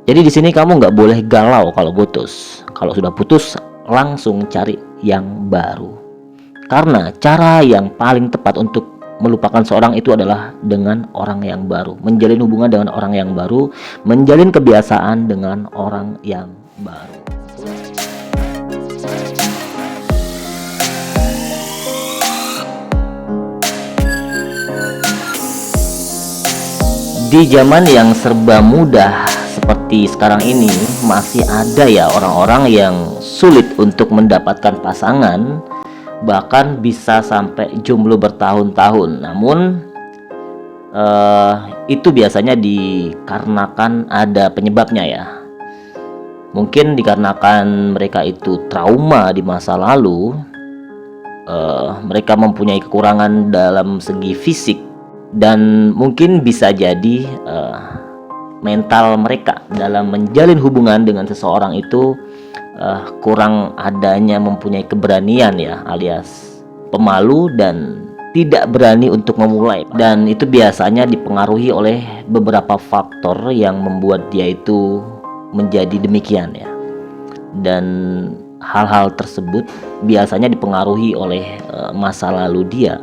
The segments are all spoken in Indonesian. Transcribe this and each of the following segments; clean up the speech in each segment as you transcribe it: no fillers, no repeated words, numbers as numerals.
Jadi di sini kamu nggak boleh galau kalau putus. Kalau sudah putus, langsung cari yang baru. Karena cara yang paling tepat untuk melupakan seorang itu adalah dengan orang yang baru. Menjalin hubungan dengan orang yang baru, menjalin kebiasaan dengan orang yang baru. Di zaman yang serba mudah seperti sekarang ini, masih ada ya orang-orang yang sulit untuk mendapatkan pasangan, bahkan bisa sampai jomblo bertahun-tahun. Namun itu biasanya dikarenakan ada penyebabnya ya. Mungkin dikarenakan mereka itu trauma di masa lalu, mereka mempunyai kekurangan dalam segi fisik, dan mungkin bisa jadi mental mereka dalam menjalin hubungan dengan seseorang itu kurang adanya mempunyai keberanian ya, alias pemalu dan tidak berani untuk memulai. Dan itu biasanya dipengaruhi oleh beberapa faktor yang membuat dia itu menjadi demikian ya. Dan hal-hal tersebut biasanya dipengaruhi oleh masa lalu dia,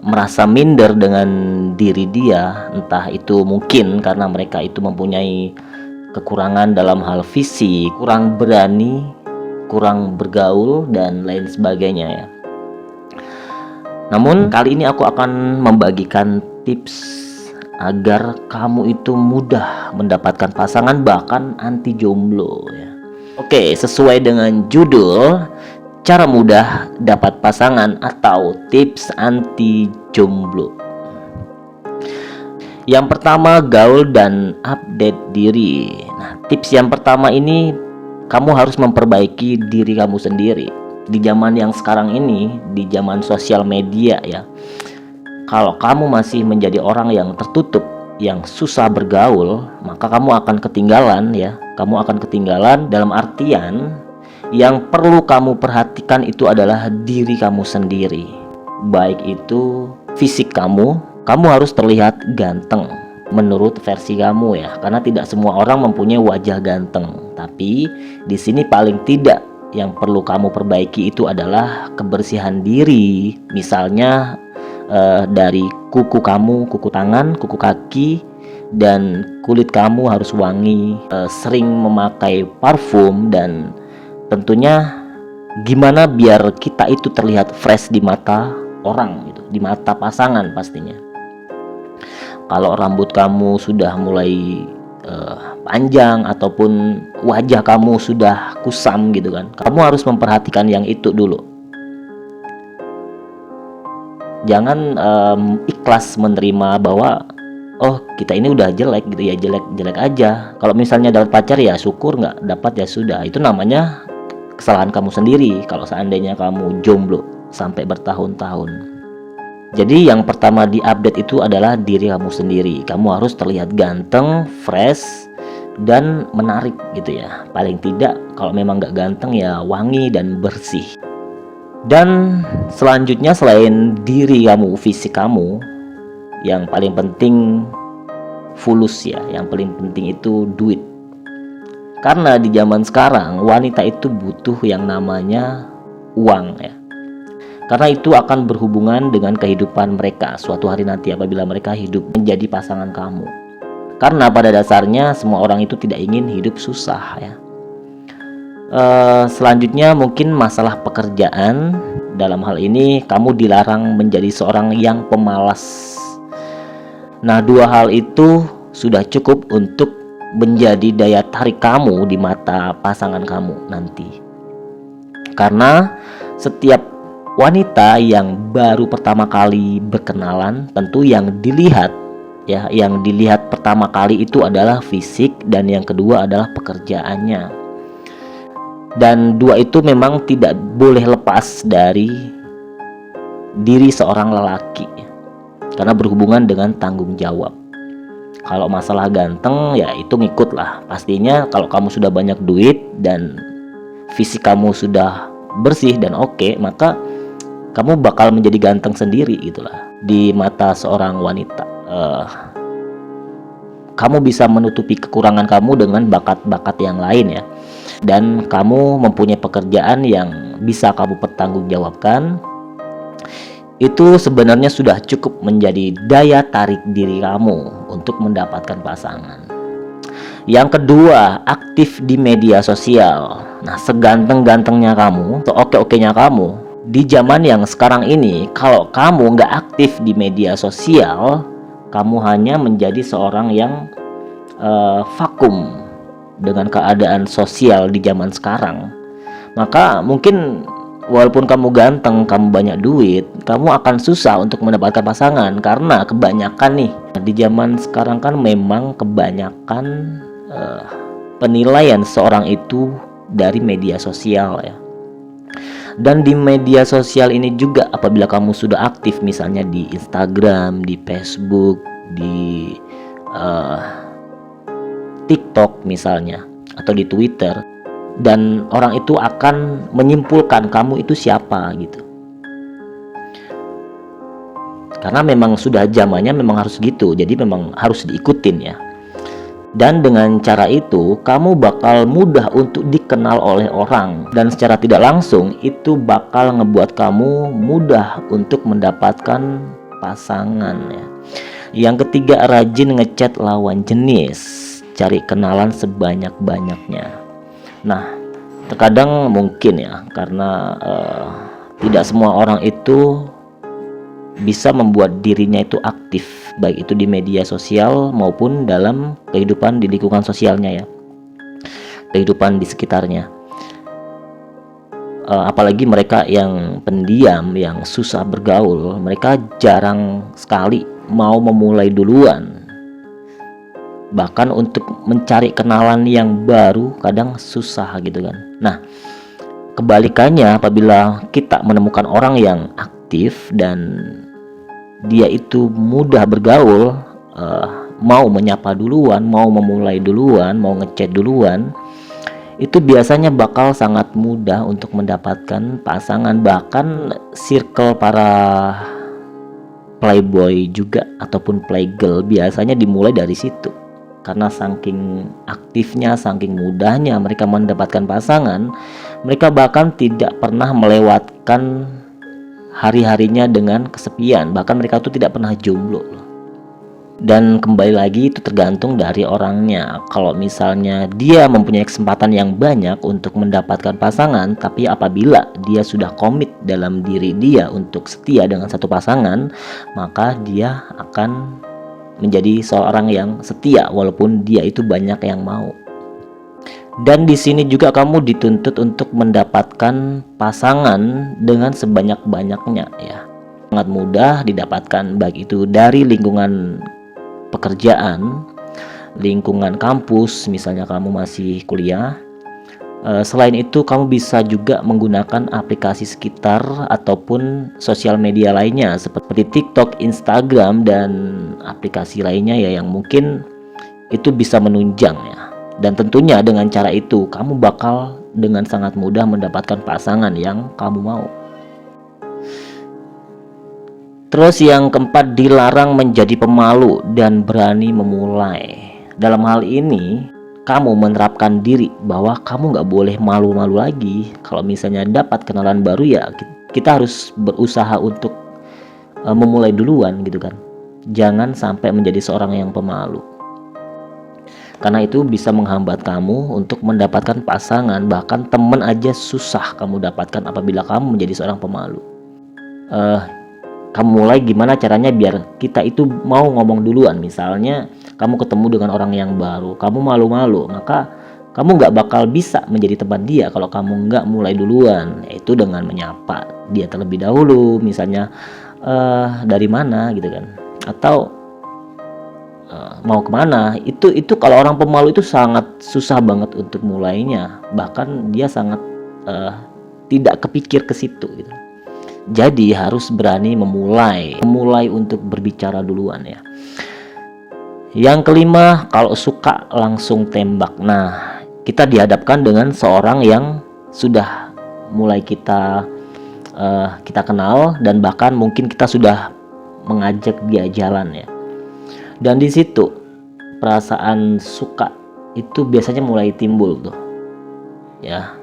merasa minder dengan diri dia, entah itu mungkin karena mereka itu mempunyai kekurangan dalam hal fisik, kurang berani, kurang bergaul, dan lain sebagainya ya. Namun kali ini aku akan membagikan tips agar kamu itu mudah mendapatkan pasangan, bahkan anti jomblo ya. Oke, sesuai dengan judul, cara mudah dapat pasangan atau tips anti jomblo. Yang pertama, gaul dan update diri. Nah, tips yang pertama ini, kamu harus memperbaiki diri kamu sendiri. Di zaman yang sekarang ini, di zaman sosial media ya, kalau kamu masih menjadi orang yang tertutup, yang susah bergaul, maka kamu akan ketinggalan ya. Kamu akan ketinggalan dalam artian yang perlu kamu perhatikan itu adalah diri kamu sendiri. Baik itu fisik kamu harus terlihat ganteng menurut versi kamu ya, karena tidak semua orang mempunyai wajah ganteng. Tapi di sini paling tidak yang perlu kamu perbaiki itu adalah kebersihan diri. Misalnya dari kuku kamu, kuku tangan, kuku kaki, dan kulit kamu harus wangi, sering memakai parfum, dan tentunya gimana biar kita itu terlihat fresh di mata orang gitu, di mata pasangan pastinya. Kalau rambut kamu sudah mulai panjang ataupun wajah kamu sudah kusam gitu kan, kamu harus memperhatikan yang itu dulu. Jangan ikhlas menerima bahwa oh kita ini udah jelek gitu ya, jelek aja. Kalau misalnya dapat pacar ya syukur, nggak dapat ya sudah. Itu namanya kesalahan kamu sendiri kalau seandainya kamu jomblo sampai bertahun-tahun. Jadi yang pertama diupdate itu adalah diri kamu sendiri. Kamu harus terlihat ganteng, fresh, dan menarik gitu ya. Paling tidak kalau memang nggak ganteng ya wangi dan bersih. Dan selanjutnya selain diri kamu, fisik kamu, yang paling penting fulus ya. Yang paling penting itu duit. Karena di zaman sekarang wanita itu butuh yang namanya uang ya. Karena itu akan berhubungan dengan kehidupan mereka suatu hari nanti apabila mereka hidup menjadi pasangan kamu. Karena pada dasarnya semua orang itu tidak ingin hidup susah ya. Selanjutnya mungkin masalah pekerjaan. Dalam hal ini kamu dilarang menjadi seorang yang pemalas. Nah, dua hal itu sudah cukup untuk menjadi daya tarik kamu di mata pasangan kamu nanti. Karena setiap wanita yang baru pertama kali berkenalan, tentu yang dilihat ya, yang dilihat pertama kali itu adalah fisik, dan yang kedua adalah pekerjaannya. Dan dua itu memang tidak boleh lepas dari diri seorang lelaki karena berhubungan dengan tanggung jawab. Kalau masalah ganteng ya itu ngikut lah. Pastinya kalau kamu sudah banyak duit dan fisik kamu sudah bersih dan oke, maka kamu bakal menjadi ganteng sendiri itulah di mata seorang wanita. kamu bisa menutupi kekurangan kamu dengan bakat-bakat yang lain ya. Dan kamu mempunyai pekerjaan yang bisa kamu pertanggungjawabkan, itu sebenarnya sudah cukup menjadi daya tarik diri kamu untuk mendapatkan pasangan. Yang kedua, aktif di media sosial. Nah, seganteng-gantengnya kamu, seoke-okenya kamu, di zaman yang sekarang ini, kalau kamu nggak aktif di media sosial, kamu hanya menjadi seorang yang vakum dengan keadaan sosial di zaman sekarang. Maka mungkin walaupun kamu ganteng, kamu banyak duit, kamu akan susah untuk mendapatkan pasangan. Karena kebanyakan nih, di zaman sekarang kan memang kebanyakan penilaian seorang itu dari media sosial ya. Dan di media sosial ini juga, apabila kamu sudah aktif misalnya di Instagram, di Facebook, di TikTok misalnya, atau di Twitter, dan orang itu akan menyimpulkan kamu itu siapa gitu. Karena memang sudah zamannya memang harus gitu, jadi memang harus diikutin ya. Dan dengan cara itu kamu bakal mudah untuk dikenal oleh orang, dan secara tidak langsung itu bakal ngebuat kamu mudah untuk mendapatkan pasangan ya. Yang ketiga, rajin ngechat lawan jenis, cari kenalan sebanyak-banyaknya. Nah, terkadang mungkin ya, karena tidak semua orang itu bisa membuat dirinya itu aktif, baik itu di media sosial maupun dalam kehidupan di lingkungan sosialnya ya, kehidupan di sekitarnya. Apalagi mereka yang pendiam, yang susah bergaul, mereka jarang sekali mau memulai duluan. Bahkan untuk mencari kenalan yang baru kadang susah gitu kan. Nah, kebalikannya, apabila kita menemukan orang yang aktif dan dia itu mudah bergaul, mau menyapa duluan, mau memulai duluan, mau ngechat duluan, itu biasanya bakal sangat mudah untuk mendapatkan pasangan. Bahkan circle para playboy juga ataupun playgirl biasanya dimulai dari situ. Karena saking aktifnya, saking mudahnya mereka mendapatkan pasangan, mereka bahkan tidak pernah melewatkan hari-harinya dengan kesepian. Bahkan mereka tuh tidak pernah jomblo. Dan kembali lagi, itu tergantung dari orangnya. Kalau misalnya dia mempunyai kesempatan yang banyak untuk mendapatkan pasangan, tapi apabila dia sudah komit dalam diri dia untuk setia dengan satu pasangan, maka dia akan menjadi seorang yang setia walaupun dia itu banyak yang mau. Dan di sini juga kamu dituntut untuk mendapatkan pasangan dengan sebanyak-banyaknya ya. Sangat mudah didapatkan, baik itu dari lingkungan pekerjaan, lingkungan kampus, misalnya kamu masih kuliah. Selain itu kamu bisa juga menggunakan aplikasi sekitar ataupun sosial media lainnya seperti TikTok, Instagram, dan aplikasi lainnya ya, yang mungkin itu bisa menunjang ya. Dan tentunya dengan cara itu kamu bakal dengan sangat mudah mendapatkan pasangan yang kamu mau. Terus yang keempat, dilarang menjadi pemalu dan berani memulai. Dalam hal ini kamu menerapkan diri bahwa kamu nggak boleh malu-malu lagi. Kalau misalnya dapat kenalan baru ya kita harus berusaha untuk memulai duluan gitu kan. Jangan sampai menjadi seorang yang pemalu, karena itu bisa menghambat kamu untuk mendapatkan pasangan. Bahkan teman aja susah kamu dapatkan apabila kamu menjadi seorang pemalu. Kamu mulai gimana caranya biar kita itu mau ngomong duluan. Misalnya kamu ketemu dengan orang yang baru, kamu malu-malu, maka kamu nggak bakal bisa menjadi teman dia kalau kamu nggak mulai duluan, yaitu dengan menyapa dia terlebih dahulu. Misalnya dari mana gitu kan, atau mau kemana. Itu kalau orang pemalu itu sangat susah banget untuk mulainya. Bahkan dia sangat tidak kepikir ke situ gitu. Jadi harus berani memulai untuk berbicara duluan ya. Yang kelima, kalau suka langsung tembak. Nah, kita dihadapkan dengan seorang yang sudah mulai kita kenal, dan bahkan mungkin kita sudah mengajak dia jalan ya. Dan di situ perasaan suka itu biasanya mulai timbul tuh, ya,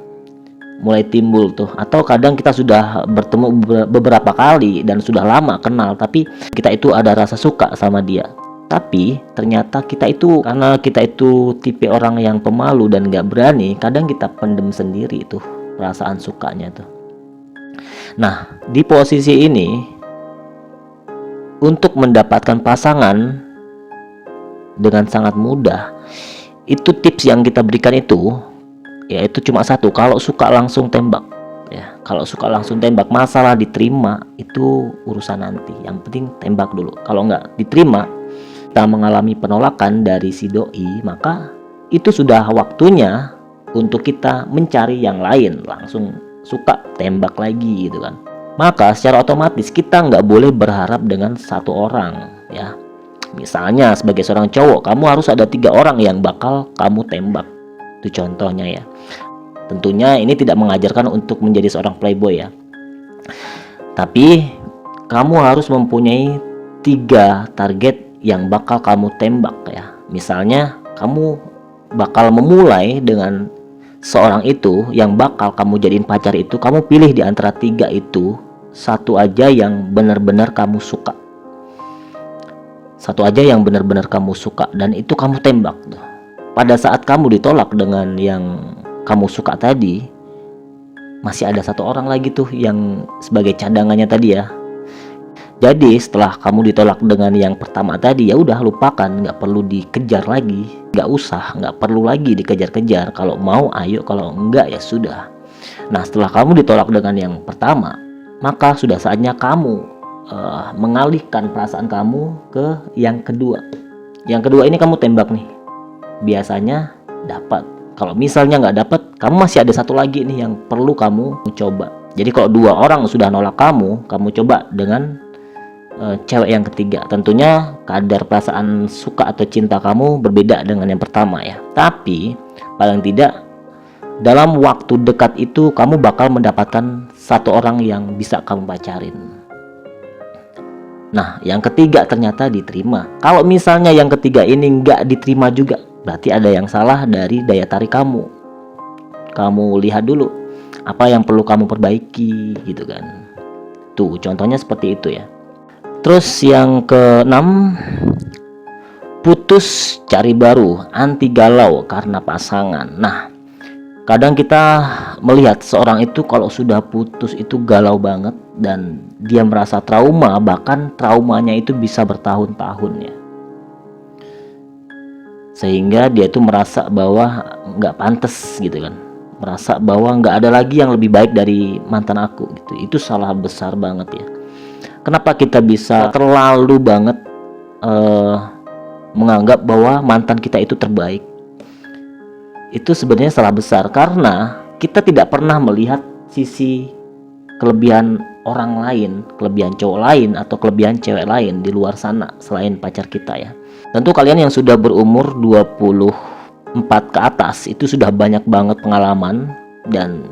mulai timbul tuh. Atau kadang kita sudah bertemu beberapa kali dan sudah lama kenal, tapi kita itu ada rasa suka sama dia. Tapi ternyata kita itu, karena kita itu tipe orang yang pemalu dan gak berani, kadang kita pendem sendiri tuh perasaan sukanya tuh. Nah, di posisi ini untuk mendapatkan pasangan dengan sangat mudah. Itu tips yang kita berikan itu, yaitu cuma satu: kalau suka langsung tembak. Ya, kalau suka langsung tembak. Masalah diterima itu urusan nanti. Yang penting tembak dulu. Kalau nggak diterima, kita mengalami penolakan dari si doi, maka itu sudah waktunya untuk kita mencari yang lain. Langsung suka tembak lagi gitu kan. Maka secara otomatis kita nggak boleh berharap dengan satu orang, ya. Misalnya sebagai seorang cowok, kamu harus ada 3 orang yang bakal kamu tembak. Itu contohnya ya. Tentunya ini tidak mengajarkan untuk menjadi seorang playboy ya. Tapi kamu harus mempunyai 3 target yang bakal kamu tembak ya. Misalnya kamu bakal memulai dengan seorang itu yang bakal kamu jadiin pacar itu. Kamu pilih di antara 3 itu, satu aja yang benar-benar kamu suka. Satu aja yang benar-benar kamu suka, dan itu kamu tembak tuh. Pada saat kamu ditolak dengan yang kamu suka tadi, masih ada 1 orang lagi tuh yang sebagai cadangannya tadi ya. Jadi setelah kamu ditolak dengan yang pertama tadi, ya udah lupakan, nggak perlu dikejar lagi, nggak perlu lagi dikejar-kejar. Kalau mau ayo, kalau enggak ya sudah. Nah, setelah kamu ditolak dengan yang pertama, maka sudah saatnya kamu mengalihkan perasaan kamu ke yang kedua. Yang kedua ini kamu tembak nih, biasanya dapat. Kalau misalnya nggak dapat, kamu masih ada 1 lagi nih yang perlu kamu coba. Jadi kalau 2 orang sudah nolak kamu coba dengan cewek yang ketiga. Tentunya kadar perasaan suka atau cinta kamu berbeda dengan yang pertama ya. Tapi paling tidak dalam waktu dekat itu kamu bakal mendapatkan 1 orang yang bisa kamu pacarin. Nah, yang ketiga ternyata diterima. Kalau misalnya yang ketiga ini nggak diterima juga, berarti ada yang salah dari daya tarik kamu. Kamu lihat dulu apa yang perlu kamu perbaiki gitu kan. Tuh contohnya seperti itu ya. Terus yang keenam, putus cari baru, anti galau karena pasangan. Nah, kadang kita melihat seorang itu kalau sudah putus itu galau banget dan dia merasa trauma, bahkan traumanya itu bisa bertahun-tahun ya. Sehingga dia itu merasa bahwa nggak pantas gitu kan, merasa bahwa nggak ada lagi yang lebih baik dari mantan aku gitu. Itu salah besar banget ya. Kenapa kita bisa terlalu banget menganggap bahwa mantan kita itu terbaik? Itu sebenarnya salah besar, karena kita tidak pernah melihat sisi kelebihan orang lain, kelebihan cowok lain atau kelebihan cewek lain di luar sana selain pacar kita ya. Tentu kalian yang sudah berumur 24 ke atas itu sudah banyak banget pengalaman, dan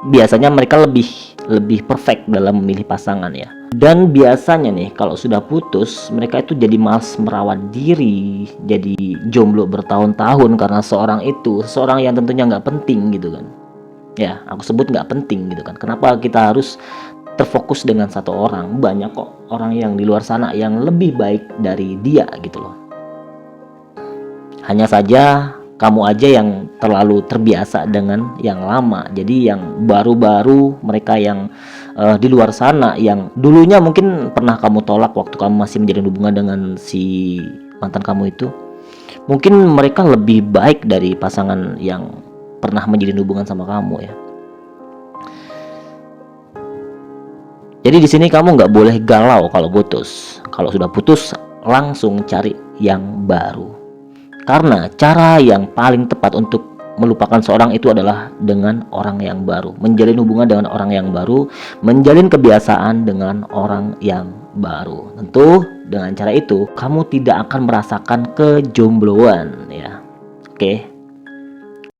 biasanya mereka lebih perfect dalam memilih pasangan ya. Dan biasanya nih kalau sudah putus, mereka itu jadi malas merawat diri, jadi jomblo bertahun-tahun karena seorang yang tentunya nggak penting gitu kan. Ya, aku sebut nggak penting gitu kan. Kenapa kita harus terfokus dengan 1 orang? Banyak kok orang yang di luar sana yang lebih baik dari dia gitu loh. Hanya saja kamu aja yang terlalu terbiasa dengan yang lama. Jadi yang baru-baru, mereka yang di luar sana yang dulunya mungkin pernah kamu tolak waktu kamu masih menjalin hubungan dengan si mantan kamu itu, mungkin mereka lebih baik dari pasangan yang pernah menjalin hubungan sama kamu ya. Jadi di sini kamu nggak boleh galau kalau putus. Kalau sudah putus langsung cari yang baru. Karena cara yang paling tepat untuk melupakan seorang itu adalah dengan orang yang baru, menjalin hubungan dengan orang yang baru, menjalin kebiasaan dengan orang yang baru. Tentu dengan cara itu kamu tidak akan merasakan kejombloan ya. Oke.